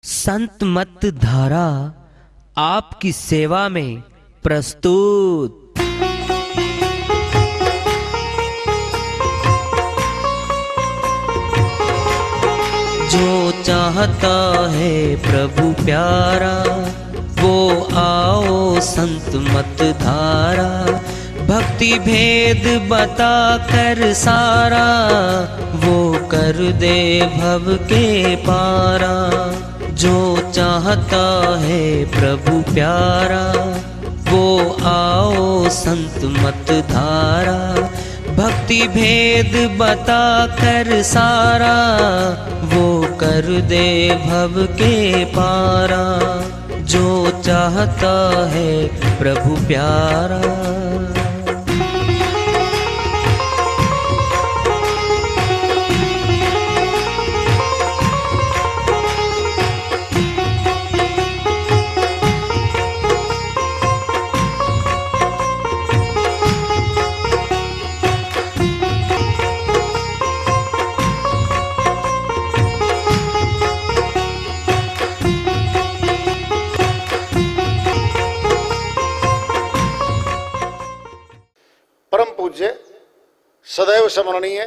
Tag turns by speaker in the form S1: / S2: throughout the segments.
S1: संत मत धारा आपकी सेवा में प्रस्तुत। जो चाहता है प्रभु प्यारा वो आओ संत मत धारा। भक्ति भेद बता कर सारा वो कर दे भव के पारा। जो चाहता है प्रभु प्यारा वो आओ संत मत धारा। भक्ति भेद बता कर सारा वो कर दे भव के पारा। जो चाहता है प्रभु प्यारा।
S2: परम पूज्य सदैव स्मरणीय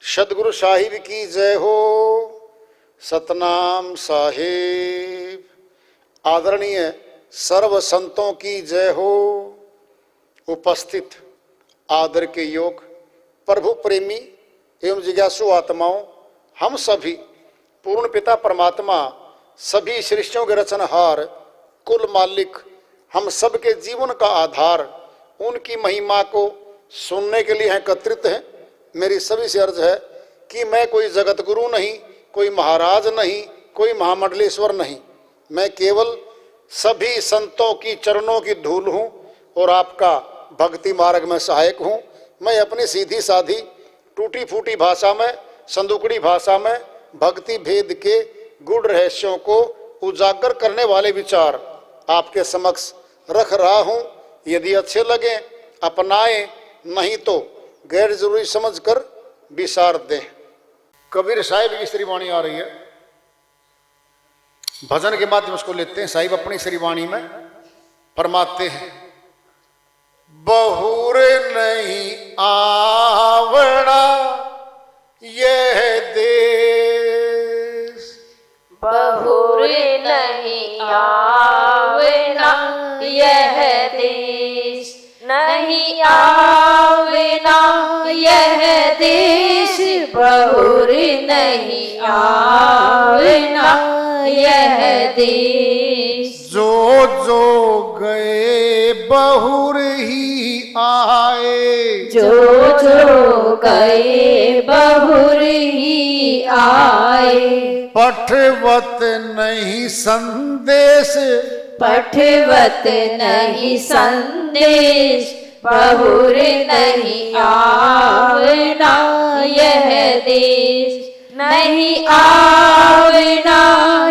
S2: सदगुरु साहिब की जय हो। सतनाम साहिब। आदरणीय सर्व संतों की जय हो। उपस्थित आदर के योग प्रभु प्रेमी एवं जिज्ञासु आत्माओं, हम सभी पूर्ण पिता परमात्मा सभी सृष्टियों के रचनहार कुल मालिक हम सबके जीवन का आधार उनकी महिमा को सुनने के लिए एकत्रित हैं। मेरी सभी से अर्ज है कि मैं कोई जगत गुरु नहीं, कोई महाराज नहीं, कोई महामंडलेश्वर नहीं। मैं केवल सभी संतों की चरणों की धूल हूँ और आपका भक्ति मार्ग में सहायक हूँ। मैं अपनी सीधी साधी टूटी फूटी भाषा में, संदुकड़ी भाषा में भक्ति भेद के गूढ़ रहस्यों को उजागर करने वाले विचार आपके समक्ष रख रहा हूँ। यदि अच्छे लगे अपनाएं, नहीं तो गैर जरूरी समझकर विसार दें। कबीर साहिब की श्रीवाणी आ रही है, भजन के माध्यम उसको लेते हैं। साहिब अपनी श्रीवाणी में फरमाते हैं, बहुर नहीं आवड़ा यह देश,
S3: बहुर नहीं आवना यह देश, नहीं आवना यह देश, बहुर नहीं आवना यह देश।
S2: जो जो गए बहुर ही आए,
S3: जो जो गए बहुर ही आए।
S2: पठवत नहीं संदेश,
S3: पठवत नहीं संदेश, बहुर नहीं आवना यह देश, नहीं आवना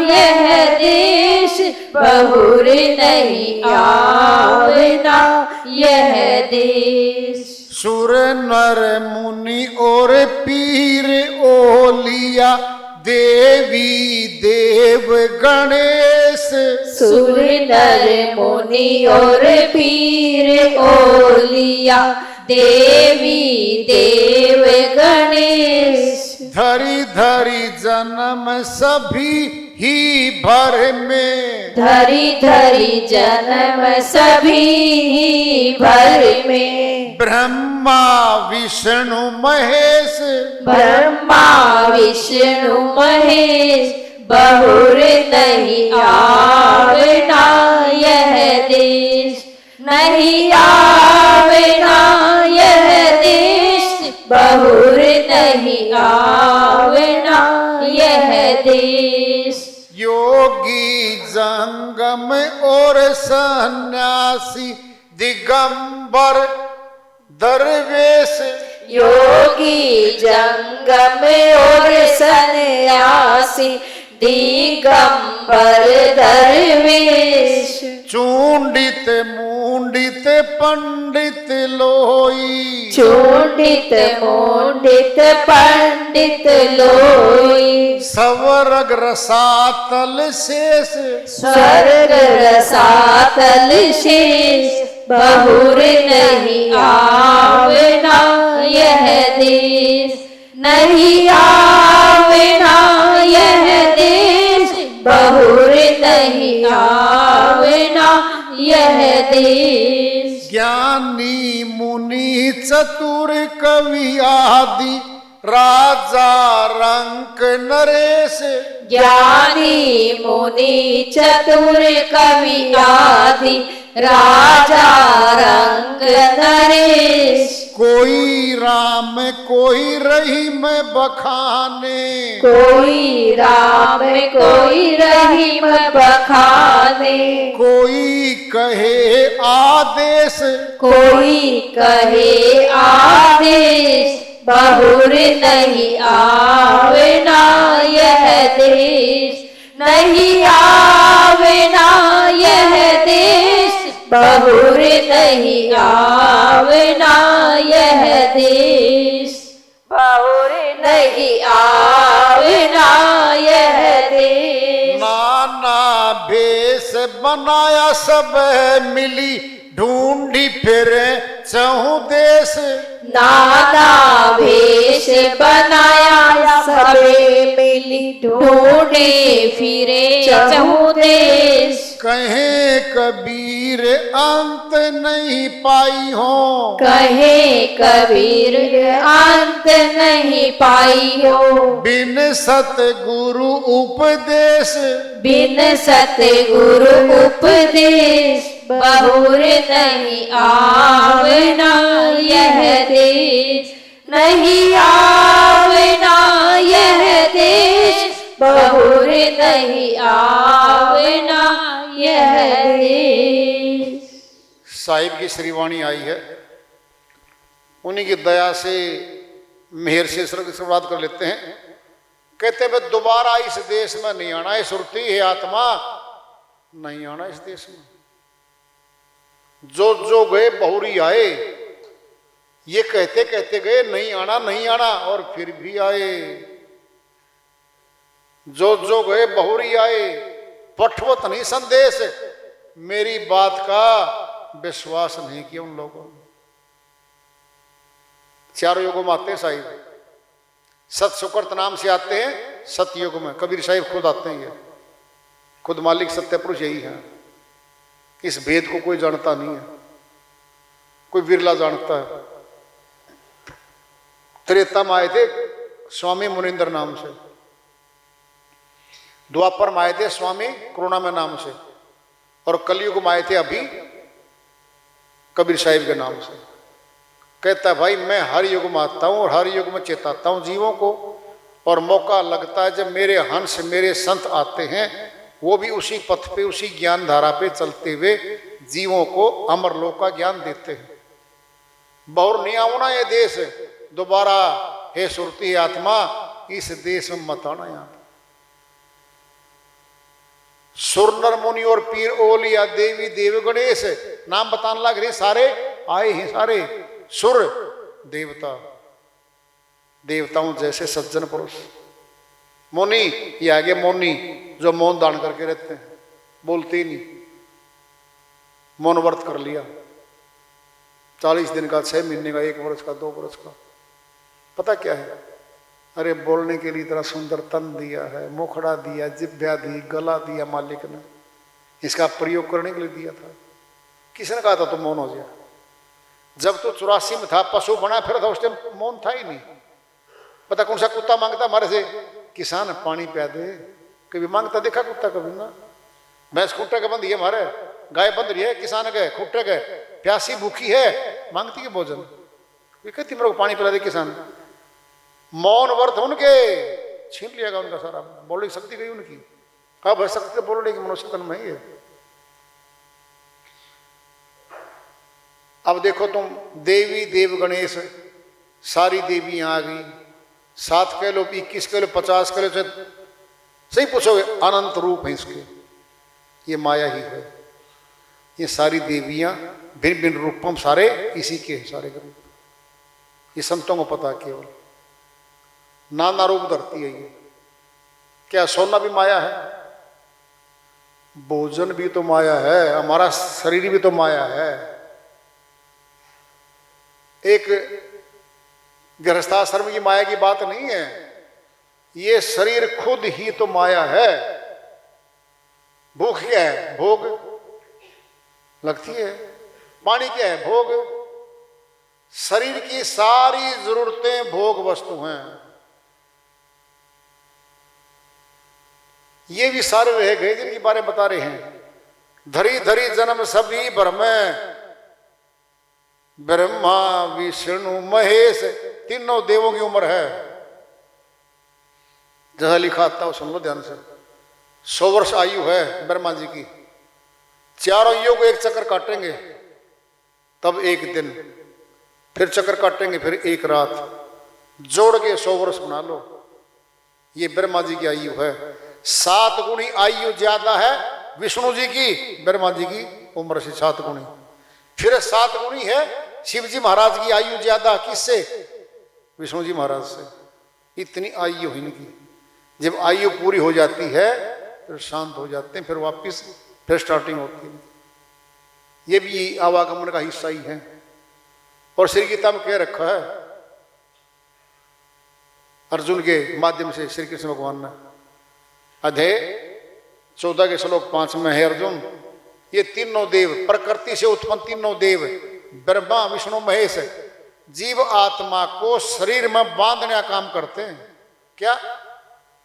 S3: यह देश, बहुर नहीं आवना यह देश।
S2: सुर नर मुनि और पीर ओलिया देवी देव गणेश,
S3: सुर नर मुनि और पीर ओलिया देवी देव गणेश।
S2: धरी धरी जन्म सभी ही भर में,
S3: धरी धरी जन्म सभी ही भर में।
S2: ब्रह्मा विष्णु महेश,
S3: ब्रह्मा विष्णु महेश, बहुर नहीं आवना यह देश, नहीं आवना यह देश, बहुर नहीं आवना यह देश।
S2: योगी जंगम और सन्यासी दिगंबर दरवेश,
S3: योगी जंगम और सन्यासी दिगंबर दरवेश।
S2: चूंडित मुंडित पंडित लोई,
S3: चूंडित मुंडित पंडित लोई।
S2: स्वर्ग रसातल शेष,
S3: स्वर्ग रसातल शेष, बहुर नहीं आवना यह देश, नहीं आवना यह देश, बहुर नहीं आवना यह देश।
S2: ज्ञानी मुनि चतुर कवि आदि राजा रंक नरेश,
S3: ज्ञानी मुनि चतुर कवि आदि राजा रंग नरेश,
S2: कोई राम कोई रहीम बखाने,
S3: कोई राम कोई रहीम बखाने,
S2: कोई कहे आदेश,
S3: कोई कहे आदेश, बहुर नहीं आवना यह देश, नहीं आवना यह देश, बहुर नहीं आवना यह देश, बहुर नहीं आवना यह देश।
S2: नाना भेष बनाया सब मिली, ढूंढी फिरे चहु देश,
S3: नाना भेष बनाया सबे मिली, ढूंढे फिरे चहु देश,
S2: कहे कबीर अंत नहीं पाई हो,
S3: कहे कबीर अंत नहीं पाई हो,
S2: बिन सतगुरु उपदेश,
S3: बिन सतगुरु उपदेश, बहुर नहीं आवना यह देश, नहीं आवना यह देश, बहुर नहीं आवना यह देश।
S2: साहिब की श्रीवाणी आई है, उन्हीं की दया से मेहर से शुरुआत कर लेते हैं। कहते हैं दोबारा इस देश में नहीं आना, ये सुरती है आत्मा, नहीं आना इस देश में। जो जो गए बहुरी आए, ये कहते कहते गए नहीं आना नहीं आना, और फिर भी आए। जो जो गए बहुरी आए, पठवत नहीं संदेश, मेरी बात का विश्वास नहीं किया उन लोगों ने। चारों युगों में आते हैं साहिब, सत सुकृत नाम से आते हैं सतयुग में। कबीर साहिब खुद आते हैं, खुद मालिक सत्य पुरुष यही है। इस भेद को कोई जानता नहीं है, कोई बिरला जानता है। त्रेता में आए थे स्वामी मुनिंदर नाम से, द्वापर में आए थे स्वामी करुणा में नाम से, और कलयुग में आए थे अभी कबीर साहिब के नाम से। कहता है भाई मैं हर युग में आता हूँ और हर युग में चेताता हूँ जीवों को, और मौका लगता है जब मेरे हंस मेरे संत आते हैं, वो भी उसी पथ पे उसी ज्ञान धारा पे चलते हुए जीवों को अमर लोक का ज्ञान देते हैं। बहुर नहीं आना ये देश दोबारा, हे सुरती आत्मा इस देश में मत आना। यहाँ सुर नर मुनि और पीर ओलिया देवी देव गणेश नाम बताने लग रहे, सारे आए हैं, सारे सुर देवता, देवताओं जैसे सज्जन पुरुष। मुनि ये आगे मौनी जो मौन दान करके रहते हैं, बोलते ही नहीं, मौन व्रत कर लिया 40 दिन का, 6 महीने का, 1 वर्ष का, 2 वर्ष का। पता क्या है, अरे बोलने के लिए इतना सुंदर तन दिया है, मुखड़ा दिया, जिभ्या दी, गला दिया मालिक ने, इसका प्रयोग करने के लिए दिया था। किसने कहा था तुम मौन हो जाए? जब तो 84 में था, पशु बना फिर था, उस टाइम मौन था ही नहीं। पता कौन सा कुत्ता मांगता हमारे से, किसान पानी पिया दे, कभी मांगता देखा कुत्ता? कभी ना। भैंस खुट्टे के बंद है हमारे, गाय बंद रही है, किसान गए खुट्टे गए, प्यासी भूखी है, मांगती है भोजन, वे कहती मेरे को पानी पिला दे किसान। मौन व्रत उनके छीन लिया उनका सारा, बोलने की शक्ति गई उनकी। अब शक्ति बोलने की मनुष्य तन में ही है। अब देखो तुम, देवी देव गणेश सारी देवियां आ गई, 7 कह लो, 21 कह लो, 50 कह लो, सही पूछोगे, अनंत रूप है इसके, ये माया ही है। ये सारी देवियां भिन्न भिन्न रूपों में सारे इसी के सारे के रूप, ये संतों को पता केवल। नाना रूप धरती है ये, क्या सोना भी माया है? भोजन भी तो माया है, हमारा शरीर भी तो माया है। एक गृहस्थाश्रम की माया की बात नहीं है, ये शरीर खुद ही तो माया है। भूख क्या है? भोग लगती है। पानी क्या है? भोग। शरीर की सारी जरूरतें भोग वस्तु हैं। ये भी सारे रह गए जिनके बारे में बता रहे हैं। धरी धरी जन्म सभी भ्रम, ब्रह्मा विष्णु महेश, तीनों देवों की उम्र है। जैसा लिखा था वो सुन लो ध्यान से। 100 वर्ष आयु है ब्रह्मा जी की। चारों युग एक चक्कर काटेंगे, तब एक दिन, फिर चक्कर काटेंगे, फिर एक रात, जोड़ के 100 वर्ष बना लो। ये ब्रह्मा जी की आयु है। 7 गुणी आयु ज्यादा है विष्णु जी की, ब्रह्मा जी की उम्र से 7 गुणी। फिर 7 गुणी है शिव जी महाराज की आयु ज्यादा, किससे? विष्णु जी महाराज से। इतनी आयु है इनकी। जब आयु पूरी हो जाती है फिर शांत हो जाते हैं, फिर वापिस फिर स्टार्टिंग होती है। ये भी आवागमन का हिस्सा ही है। और श्री गीता में कह रखा है अर्जुन के माध्यम से श्री कृष्ण भगवान ने, अध्याय 14 के श्लोक 5 में है, अर्जुन ये तीनों देव, प्रकृति से उत्पन्न तीनों देव, ब्रह्मा विष्णु महेश, जीव आत्मा को शरीर में बांधने का काम करते हैं। क्या?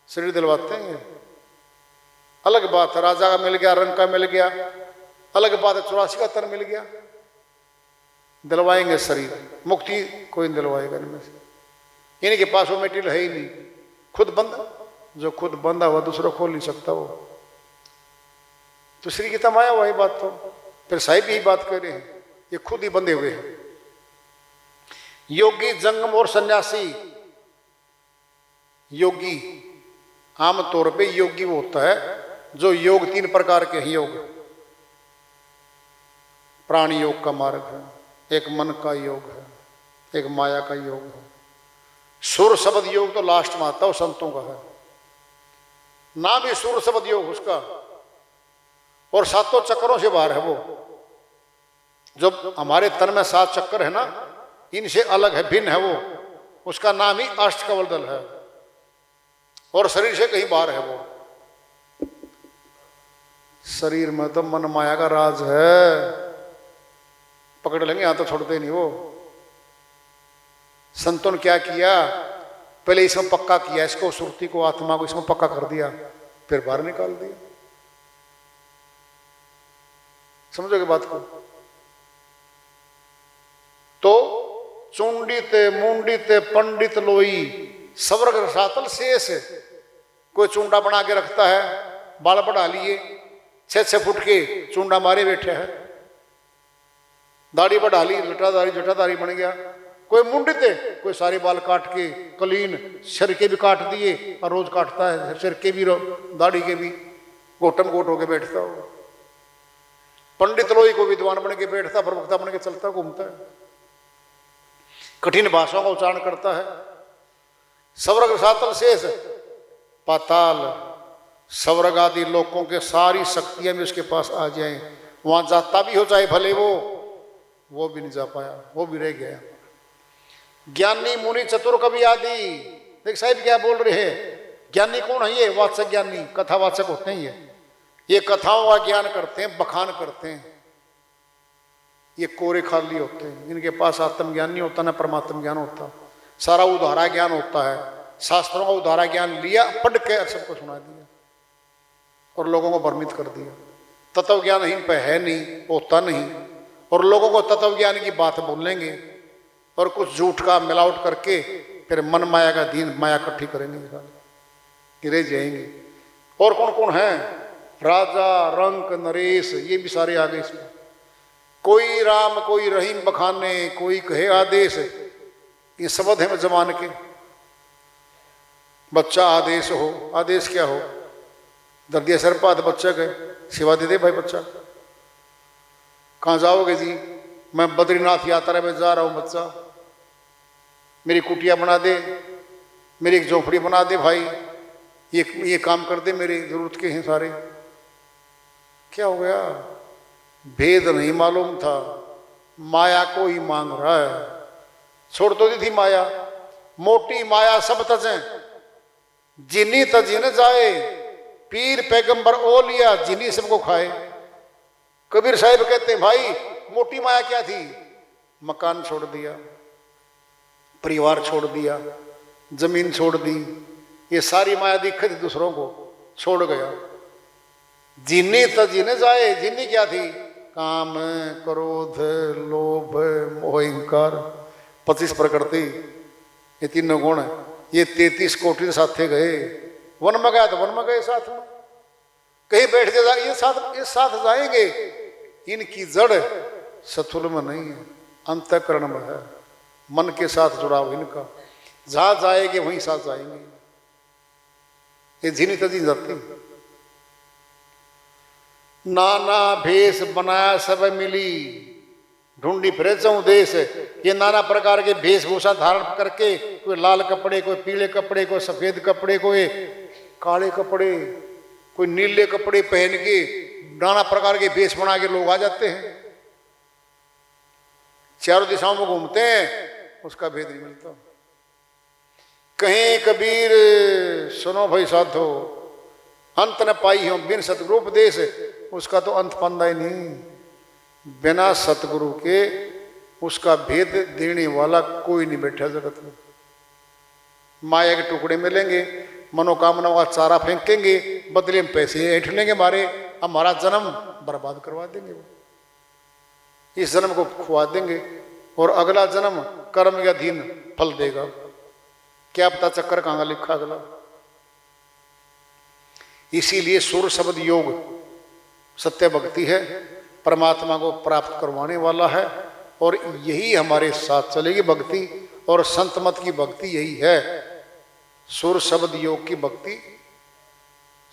S2: शरीर दिलवाते हैं। अलग बात है राजा का मिल गया, रंग का मिल गया, अलग बात है 84 का तन मिल गया, दिलवाएंगे शरीर। मुक्ति कोई नहीं दिलवाएगा इनमें से। इनके पास वो मेटीरियल है ही नहीं। खुद बंद, जो खुद बंधा हुआ दूसरा खोल नहीं सकता वो। तो श्री गीता माया वही बात। तो फिर साहिब यही बात कर रहे हैं, ये खुद ही बंधे हुए हैं। योगी, जंगम और सन्यासी। योगी आमतौर पे योगी वो होता है जो योग 3 प्रकार के हैं। योग प्राणी योग का मार्ग है, एक मन का योग है, एक माया का योग है। सुर शब्द योग तो लास्ट में आता है, वो संतों का है। नाम ही सुर शब्द योग उसका। और 7 चक्करों से बाहर है वो। जो हमारे तन में 7 चक्कर है ना, इनसे अलग है, भिन्न है वो। उसका नाम ही अष्टकवलदल है। और शरीर से कहीं बाहर है वो। शरीर में तो मन माया का राज है। पकड़ लेंगे यहां तो छोड़ते नहीं वो। संतों ने क्या किया? पहले इसमें पक्का किया, इसको सुरती को, आत्मा को इसमें पक्का कर दिया, फिर बाहर निकाल दिया। समझोगे बात को? तो चुंडित मुंडित पंडित लोई स्वर्ग रसातल शेष। कोई चुंडा बना के रखता है, बाल बढ़ा लिए, 6-6 फुट के चुंडा मारे बैठे है, दाढ़ी बढ़ा ली, जटाधारी बन गया। कोई मुंडित है, कोई सारे बाल काट के कलीन, सिर के भी काट दिए और रोज काटता है, सिर के भी दाढ़ी के भी, गोटम गोट होके बैठता हो। पंडित लोई को विद्वान बन के बैठता, प्रवक्ता बन के चलता घूमता है, कठिन भाषाओं का उच्चारण करता है। स्वर्ग रसातल शेष, पाताल स्वर्ग आदि लोगों के सारी शक्तियां भी उसके पास आ जाएं, वहां जाता भी हो चाहे भले वो भी नहीं जा पाया, वो भी रह गया। ज्ञानी मुनि चतुर कवि आदि। देख साहिब क्या बोल रहे हैं? ज्ञानी कौन है? ये वाचक ज्ञानी, कथावाचक होते हैं। ये कथाओं का ज्ञान करते हैं, बखान करते हैं। ये कोरे खाली होते हैं, इनके पास आत्मज्ञान नहीं होता, ना परमात्म ज्ञान होता। सारा उधारा ज्ञान होता है। शास्त्रों का उधारा ज्ञान लिया, पढ़ के सबको सुना दिया और लोगों को भ्रमित कर दिया। तत्व ज्ञान इन पे है नहीं, होता नहीं, और लोगों को तत्व ज्ञान की बात बोलेंगे और कुछ झूठ का मिलावट करके फिर मन माया का दीन माया इकट्ठी करेंगे, गिरे जाएंगे। और कौन कौन है? राजा, रंक, नरेश, ये भी सारे आ गए इसमें। कोई राम कोई रहीम बखाने, कोई कहे आदेश। ये शब्द है जमान के। बच्चा आदेश हो, आदेश क्या हो? दर्दिया सर पाद बच्चा गए, सेवा दे दे भाई बच्चा। कहाँ जाओगे जी? मैं बद्रीनाथ यात्रा में जा रहा हूँ बच्चा, मेरी कुटिया बना दे, मेरी एक झोपड़ी बना दे भाई। ये काम कर दे, मेरी जरूरत के हैं सारे। क्या हो गया? भेद नहीं मालूम था, माया को ही मांग रहा है। छोड़ तो दी थी माया, मोटी माया सब तजें, जिन्नी तजी न जाए, पीर पैगंबर ओ लिया जिन्नी सबको खाए। कबीर साहिब कहते हैं भाई मोटी माया क्या थी? मकान छोड़ दिया, परिवार छोड़ दिया, जमीन छोड़ दी, ये सारी माया दिक्कत थी दूसरों को, छोड़ गया। जिन्नी तजी न जाए, जिन्नी क्या थी? काम, क्रोध, लोभ, मोह, अहंकार, 25 प्रकृति, ये तीनों गुण, ये 33 कोटि साथे गए। वन में गया तो वन में गए साथ में, कहीं बैठ के ये साथ जाएंगे। इनकी जड़ सथुल में नहीं है, अंतःकरण में है, मन के साथ जुड़ाव इनका। जहां जाएंगे वहीं साथ जाएंगे। ये झिनी तजी जाती। नाना भेष बनाया सब मिली, ढूंढी फिरे चौं देश। ये नाना प्रकार के वेशभूषा धारण करके, कोई लाल कपड़े, कोई पीले कपड़े, कोई सफेद कपड़े, कोई काले कपड़े, कोई नीले कपड़े पहन के नाना प्रकार के वेश बना के लोग आ जाते हैं, चारों दिशाओं में घूमते हैं, उसका भेद नहीं मिलता। कहीं कबीर सुनो भाई साधो, अंत न पाई हो बिन सतगुरु उपदेश, उसका तो अंत पंदा ही नहीं। बिना सतगुरु के उसका भेद देने वाला कोई नहीं बैठा जगत में। माया के टुकड़े मिलेंगे, मनोकामनाओं का चारा फेंकेंगे, बदले में पैसे ऐंठ लेंगे मारे, हमारा जन्म बर्बाद करवा देंगे वो। इस जन्म को खुआ देंगे और अगला जन्म कर्म के अधीन फल देगा। क्या पता चक्कर कहाँ लिखा अगला। इसीलिए सुर शब्द योग सत्य भक्ति है, परमात्मा को प्राप्त करवाने वाला है, और यही हमारे साथ चलेगी भक्ति। और संत मत की भक्ति यही है, सुर शब्द योग की भक्ति,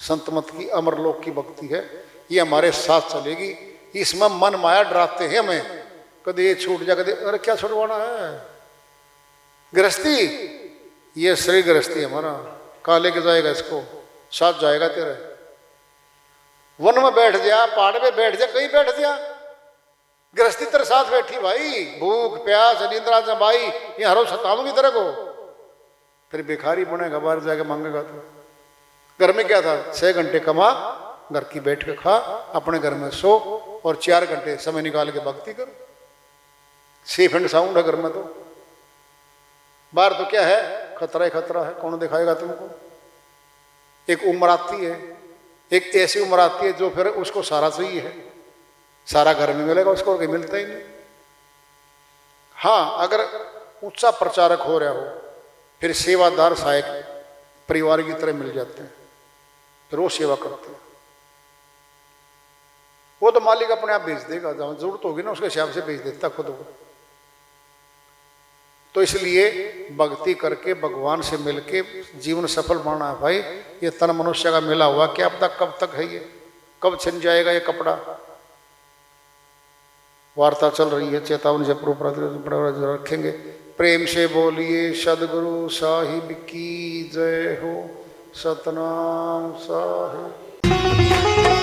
S2: संत मत की अमरलोक की भक्ति है। ये हमारे साथ चलेगी। इसमें मन माया डराते हैं हमें, कदे ये छूट जा, कदे अरे क्या छुड़वाना है। गृहस्थी, ये श्री गृहस्थी हमारा, कहाँ लेके जाएगा इसको? साथ जाएगा तेरे। वन में बैठ जा, पहाड़ में बैठ जा, कहीं बैठ जा, गृहस्थी तेरे साथ बैठी भाई। भूख प्यास निंद्रा जमाई, ये हरो सताऊंगी तेरे को, फिर भिखारी बनेगा, बाहर जाके मांगेगा। तो घर में क्या था? 6 घंटे कमा, घर की बैठ के खा, अपने घर में सो, और 4 घंटे समय निकाल के भक्ति कर। सेफ एंड साउंड है घर में। तो बाहर तो क्या है? खतरा ही खतरा है, कौन दिखाएगा तुमको। एक उम्र आती है, एक ऐसी उम्र आती है जो फिर उसको सारा चाहिए है, सारा घर में मिलेगा, उसको कहीं मिलता ही नहीं। हाँ, अगर ऊंचा प्रचारक हो रहा हो, फिर सेवादार सहायक परिवार की तरह मिल जाते हैं, फिर वो सेवा करते हैं। वो तो मालिक अपने आप भेज देगा, जहां जरूरत होगी ना उसके हिसाब से भेज देता खुद को। तो इसलिए भक्ति करके भगवान से मिलके जीवन सफल बनाना है भाई। ये तन मनुष्य का मिला हुआ, क्या पता कब तक है, ये कब छिन जाएगा ये कपड़ा। वार्ता चल रही है, चेतावनी से पूर्व रखेंगे। प्रेम से बोलिए सदगुरु साहिब की जय हो। सतनाम साहिब।